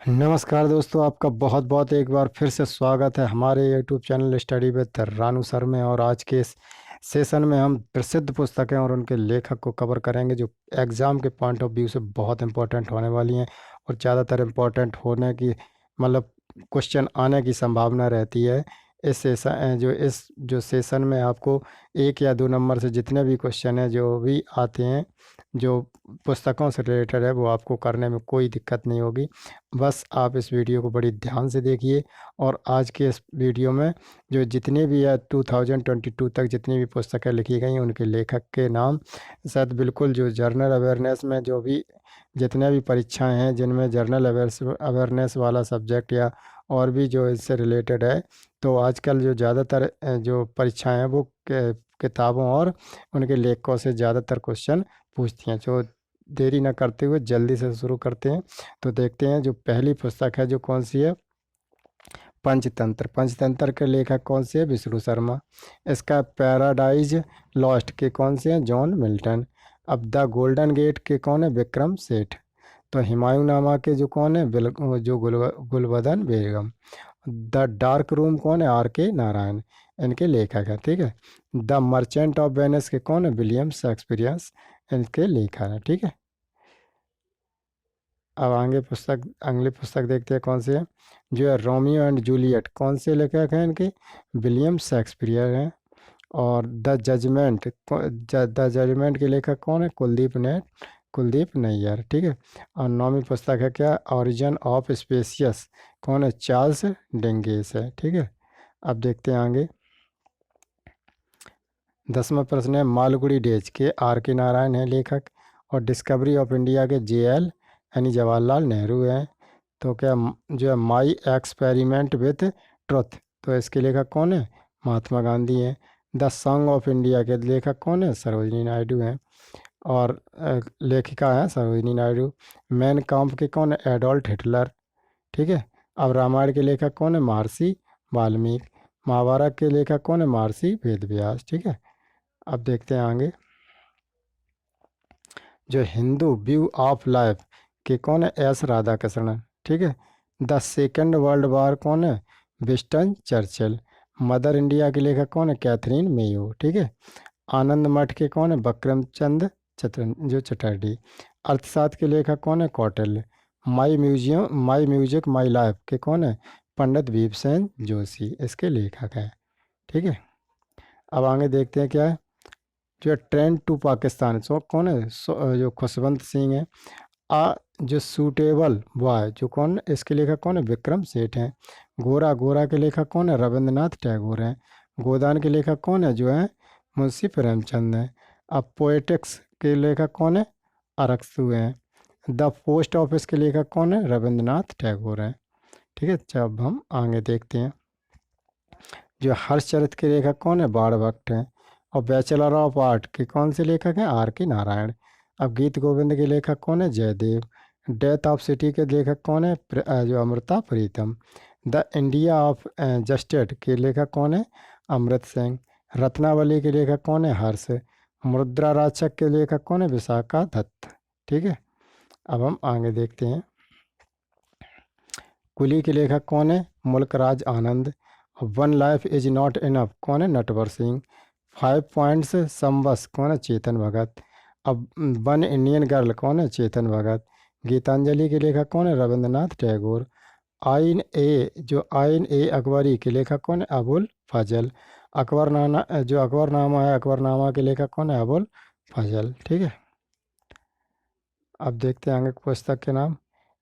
नमस्कार दोस्तों, आपका बहुत बहुत एक बार फिर से स्वागत है हमारे YouTube channel study with Ranu sir में। और आज के इस सेशन में हम प्रसिद्ध पुस्तकें और उनके लेखक को कवर करेंगे जो एग्ज़ाम के पॉइंट ऑफ व्यू से बहुत इंपॉर्टेंट होने वाली हैं और ज़्यादातर इम्पोर्टेंट होने की मतलब क्वेश्चन आने की संभावना रहती है। इस जो सेशन में आपको 1 या 2 नंबर से जितने भी क्वेश्चन हैं जो भी आते हैं जो पुस्तकों से रिलेटेड है वो आपको करने में कोई दिक्कत नहीं होगी। बस आप इस वीडियो को बड़ी ध्यान से देखिए। और आज के इस वीडियो में जो जितने भी है 2022 तक जितनी भी पुस्तकें लिखी गई उनके लेखक के नाम शायद बिल्कुल जो जर्नल अवेयरनेस में जो भी जितने भी परीक्षाएं हैं जिनमें जर्नल अवेयरनेस वाला सब्जेक्ट या और भी जो इससे रिलेटेड है, तो आजकल जो ज़्यादातर जो परीक्षाएं हैं वो किताबों और उनके लेखकों से ज़्यादातर क्वेश्चन पूछती हैं। जो देरी ना करते हुए जल्दी से शुरू करते हैं। तो देखते हैं जो पहली पुस्तक है जो कौन सी है, पंचतंत्र। पंचतंत्र के लेखक कौन से हैं? विष्णु शर्मा। इसका पैराडाइज लॉस्ट के कौन से हैं? John Milton. अब द गोल्डन गेट के कौन है? विक्रम सेठ। तो हुमायूं नामा के जो कौन है? गुलबदन बेगम। द डार्क रूम कौन है? आर के नारायण इनके लेखक हैं। ठीक है। द मर्चेंट ऑफ वेनिस के कौन है? विलियम शेक्सपियर्स इनके लेखक हैं। ठीक है। अब अगली पुस्तक देखते हैं कौन सी है। जो है रोमियो एंड जूलियट, कौन से लेखक हैं इनके? विलियम शेक्सपियर हैं। और द जजमेंट के लेखक कौन है? कुलदीप नैयर। ठीक है। और 9वीं पुस्तक है क्या? ओरिजिन ऑफ स्पेसियस, कौन है? चार्ल्स डिंगेस है। ठीक है। अब देखते हैं आगे। 10वां प्रश्न है मालगुडी डेज के आर के नारायण है लेखक। और डिस्कवरी ऑफ इंडिया के JL यानी जवाहरलाल नेहरू हैं। तो क्या जो है माई एक्सपेरिमेंट विथ ट्रुथ, तो इसके लेखक कौन है? महात्मा गांधी हैं। द सॉन्ग ऑफ इंडिया के लेखक कौन है? सरोजिनी नायडू हैं। और लेखिका है सरोजिनी नायडू। मैन काम्प के कौन है? Adolf Hitler. ठीक है। अब रामायण के लेखक कौन है? महर्षि वाल्मीकि। महाभारत के लेखक कौन है? महर्षि वेदव्यास। ठीक है। अब देखते हैं आगे। जो हिंदू व्यू ऑफ लाइफ के कौन है? एस राधाकृष्णन। ठीक है। द सेकेंड वर्ल्ड वार कौन है? Winston Churchill. मदर इंडिया के लेखक कौन है? Catherine Mayo. ठीक है। आनंद मठ के कौन है? बक्रमचंद चटर्जी। अर्थशास्त्र के लेखक कौन है? कौटिल्य। माई म्यूजिक माई लाइफ के कौन है? पंडित भीमसेन जोशी इसके लेखक हैं। ठीक है। अब आगे देखते हैं क्या है। जो ट्रेन टू पाकिस्तान सो कौन है? जो खुशवंत सिंह है। आ जो सूटेबल बॉय जो कौन, इसके लेखक कौन है? विक्रम सेठ हैं। गोरा गोरा के लेखक कौन है? रविंद्रनाथ टैगोर हैं। गोदान के लेखक कौन है? जो है मुंशी प्रेमचंद हैं। अब पोएटिक्स के लेखक कौन है? अरस्तू हैं। द पोस्ट ऑफिस के लेखक कौन है? रविंद्रनाथ टैगोर हैं। ठीक है। जब हम आगे देखते हैं जो हर्षचरित के लेखक कौन है? बाण भट्ट हैं। और बैचलर ऑफ आर्ट के कौन से लेखक हैं? Are K Narayan. अब गीत गोविंद के लेखक कौन है? जयदेव। डेथ ऑफ सिटी के लेखक कौन है? जो Amrita Pritam. The India of जस्टेड के लेखक कौन है? अमृत सिंह। रत्नावली के लेखक कौन है? हर्ष। मुद्रा राक्षक के लेखक कौन है? विशाखा दत्त। ठीक है। अब हम आगे देखते हैं। कुली के लेखक कौन है? Mulk Raj Anand. One life is not enough कौन है? नटवर सिंह। 5 पॉइंट्स समवस कौन है? चेतन भगत। अब वन इंडियन गर्ल कौन है? चेतन भगत। गीतांजलि के लेखक कौन है? रविंद्रनाथ टैगोर। आइन ए अकबरी के लेखक कौन है? अबुल फजल। अकबरनामा है, अकबरनामा के लेखक कौन है? अबुल फजल। ठीक है। अब देखते हैं आगे पुस्तक के नाम।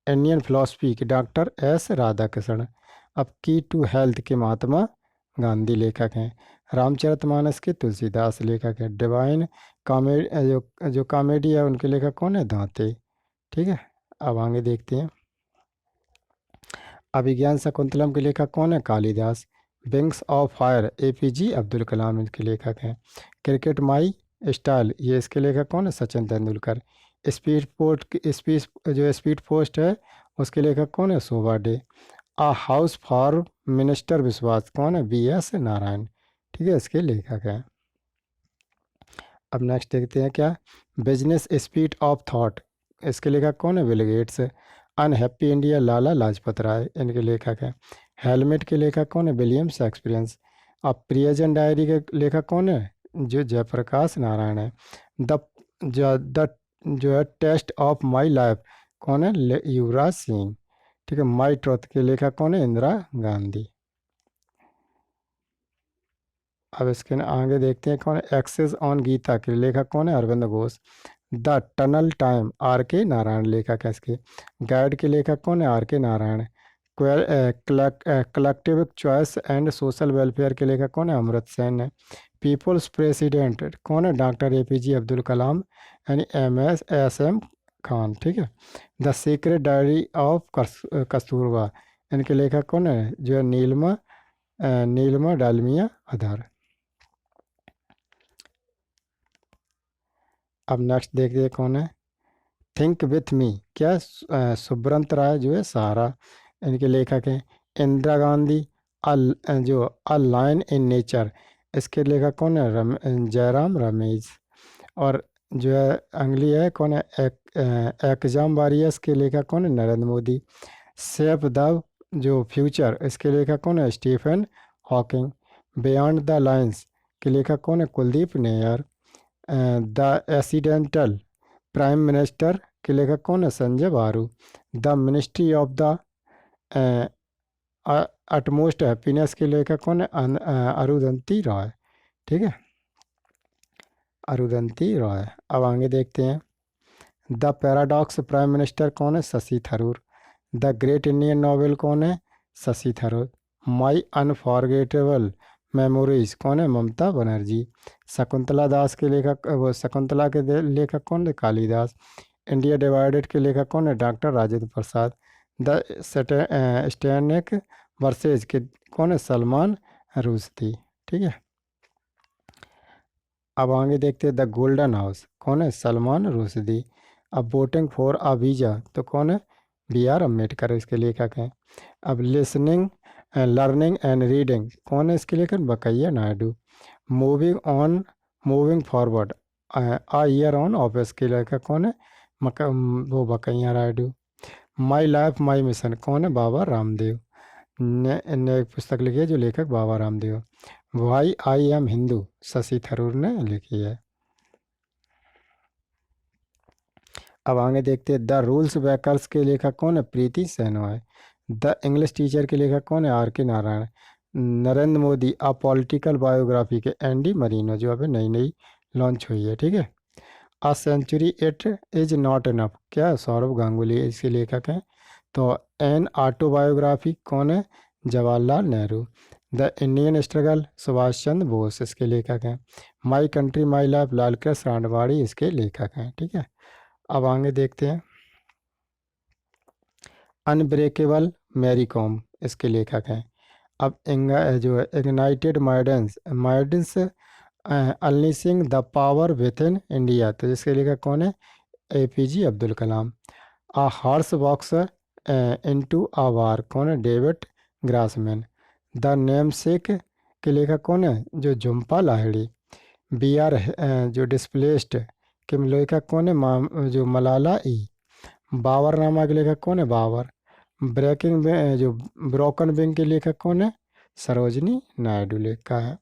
इंडियन फिलोसफी के डॉक्टर एस राधाकृष्ण। अब की टू हेल्थ के महात्मा गांधी लेखक हैं। रामचरितमानस के तुलसीदास लेखक हैं। डिवाइन कॉमेडी जो कॉमेडी है उनके लेखक कौन है? दांते। ठीक है। अब आगे देखते हैं। अभिज्ञान शकुंतलम के लेखक कौन है? Kalidas. Wings of fire APJ Abdul Kalam इनके लेखक हैं। क्रिकेट माई स्टाइल ये इसके लेखक कौन है? सचिन तेंदुलकर। स्पीड पोस्ट है उसके लेखक कौन है? Shobha De. A house for minister Biswas कौन है? BS नारायण। ठीक है, इसके लेखक हैं। अब नेक्स्ट देखते हैं क्या, बिजनेस स्पीड ऑफ थॉट इसके लेखक कौन है? Bill Gates. Unhappy India Lala Lajpat Rai इनके लेखक हैं। हेलमेट के लेखक कौन है? William Shakespeare. अब प्रियजन डायरी के लेखक कौन है? जो जयप्रकाश नारायण है। द द जो है टेस्ट ऑफ माई लाइफ कौन है? युवराज सिंह। ठीक है। माई ट्रुथ के लेखक कौन है? इंदिरा गांधी। अब इसके आगे देखते हैं कौन है। एक्सेस ऑन गीता के लेखक कौन है? Arvind Ghosh. The tunnel time R K Narayan लेखक है इसके। गाइड के लेखक कौन है? R K Narayan. Collective choice and social welfare के लेखक कौन है? अमृत सेन है। पीपल्स प्रेसिडेंट कौन है? डॉक्टर एपीजे अब्दुल कलाम यानी एम खान। ठीक है। The secret diary of Kasturba इनके लेखक कौन है? जो है नीलमा डालमिया अधार। अब नेक्स्ट देखिए कौन है। थिंक विथ मी क्या सुब्रंत राय जो है सहारा इनके लेखक हैं। इंदिरा गांधी जो अ लाइन इन नेचर इसके लेखक कौन है? जयराम रमेश। और जो है अगली है कौन है? एग्जाम वारियर्स के लेखक कौन है? नरेंद्र मोदी। सेव द जो फ्यूचर इसके लेखक कौन है? Stephen Hawking. Beyond the lines के लेखक कौन है? Kuldip Nayar. The accidental prime minister के लेखक कौन है? Sanjaya Baru. The ministry of the utmost happiness के लेखक कौन है? अरुंधति रॉय। ठीक है। अरुंधति रॉय। अब आगे देखते हैं। द पैराडॉक्स प्राइम मिनिस्टर कौन है? Shashi Tharoor. The great Indian novel कौन है? शशि थरूर। माई अनफॉरगेटेबल मेमोरीज कौन है? ममता बनर्जी। शकुंतला दास के लेखक वो शकुंतला के लेखक कौन है? कालिदास। इंडिया डिवाइडेड के लेखक कौन है? Doctor Rajendra Prasad. The stannic versus के कौन है? सलमान रुश्दी। ठीक है। अब आगे देखते हैं। द गोल्डन हाउस कौन है? सलमान रुश्दी। अब वोटिंग फॉर अ वीजा तो कौन है? बी आर अम्बेडकर इसके लेखक हैं। अब लिसनिंग लर्निंग एंड रीडिंग कौन है इसके लेखक? Venkaiah Naidu. Moving on moving forward a year on office के लेखक कौन है? वो Venkaiah Naidu. My life my mission कौन है? बाबा रामदेव ने एक पुस्तक लिखी है जो लेखक Baba Ramdev. Why I am Hindu Shashi Tharoor ने लिखी है। अब आगे देखते हैं। द रूल्स ब्रेकर्स के लेखक कौन है? Preeti Shenoy. The English teacher के लेखक कौन है? R K Narayan. Narendra Modi a political biography के एंडी मरीनो जो अभी नई नई लॉन्च हुई है। ठीक है। A century it is not enough क्या है? सौरभ गांगुली इसके लेखक हैं। तो एन ऑटोबायोग्राफी कौन है? Jawaharlal Nehru. The Indian struggle Subhas Chandra Bose इसके लेखक हैं। My country my life Lal Krishna Advani इसके लेखक हैं। ठीक है। अब आगे देखते हैं। अनब्रेकेबल मैरी कॉम इसके लेखक हैं। अब जो है ignited minds unleashing the power within India तो इसके लेखक कौन है? APJ Abdul Kalam. A horse walks into a war कौन है? David Grassmann. द नेमसेक के लेखक कौन है? जो झुम्पा लाहिड़ी। बी आर जो डिस्प्लेस्ड के लेखक कौन है? जो मलाला ई। बाबरनामा के लेखक कौन है? बाबर। जो ब्रोकन विंग के लेखक कौन है? सरोजनी नायडू लेखा है।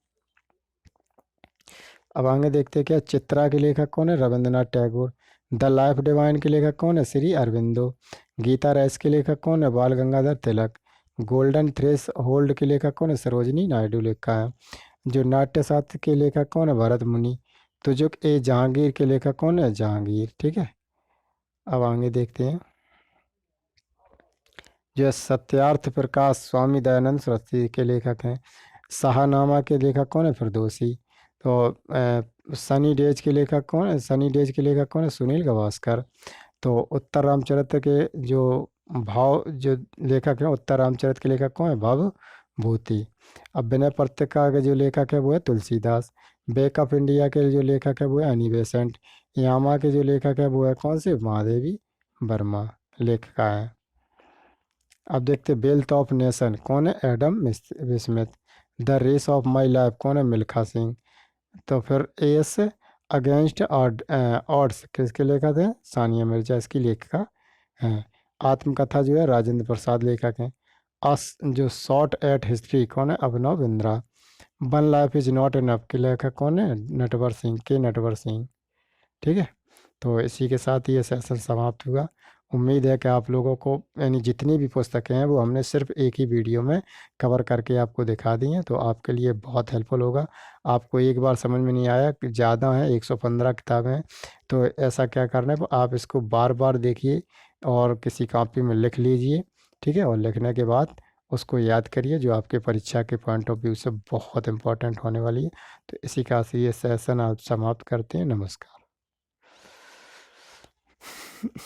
अब आगे देखते हैं क्या चित्रा के लेखक कौन है? Rabindranath Tagore. The life divine के लेखक कौन है? श्री अरविंदो। गीता रेस के लेखक कौन है? बाल गंगाधर तिलक। गोल्डन थ्रेस होल्ड के लेखक कौन है? सरोजनी नायडू लिखा है। जो नाट्य शास्त्र के लेखक कौन है? भरत मुनि। तुजुक ए जहांगीर के लेखक कौन है? जहांगीर। ठीक है। अब आगे देखते हैं। जो सत्यार्थ प्रकाश स्वामी दयानंद सरस्वती के लेखक हैं। शाहनामा के लेखक कौन है? फिरदौसी। तो सनी डेज के लेखक कौन है? सनी डेज के लेखक कौन है? सुनील गावस्कर। तो उत्तर रामचरित्र के जो भाव जो लेखक हैं उत्तर रामचरित्र के लेखक कौन है? भव भूति। अब विनय पत्रिका के जो लेखक है वो है तुलसीदास। बेक ऑफ इंडिया के जो लेखक है वो है एनी बेसेंट। यामा के जो लेखक है वो है कौन से? महादेवी वर्मा लेखिका है। अब देखते वेल्थ ऑफ नेशन कौन है? Adam Smith. The race of my life कौन है? मिल्खा सिंह। तो फिर एस अगेंस्ट ऑड्स किसके लेखक हैं? सानिया मिर्जा इसकी लेखिका हैं। आत्मकथा जो है राजेंद्र प्रसाद लेखक हैं। जो शॉर्ट एट हिस्ट्री कौन है? Abhinav Bindra. One life is not enough के लेखक कौन है? नटवर सिंह, के नटवर सिंह। ठीक है, तो इसी के साथ ये सेशन समाप्त हुआ। उम्मीद है कि आप लोगों को यानी जितनी भी पुस्तकें हैं वो हमने सिर्फ एक ही वीडियो में कवर करके आपको दिखा दी हैं, तो आपके लिए बहुत हेल्पफुल होगा। आपको एक बार समझ में नहीं आया कि ज़्यादा है, 115 किताबें हैं, तो ऐसा क्या करना है, आप इसको बार बार देखिए और किसी कॉपी में लिख लीजिए। ठीक है, और लिखने के बाद उसको याद करिए, जो आपके परीक्षा के पॉइंट ऑफ व्यू से बहुत इंपॉर्टेंट होने वाली है। तो इसी का से ये सेशन आप समाप्त करते हैं। नमस्कार।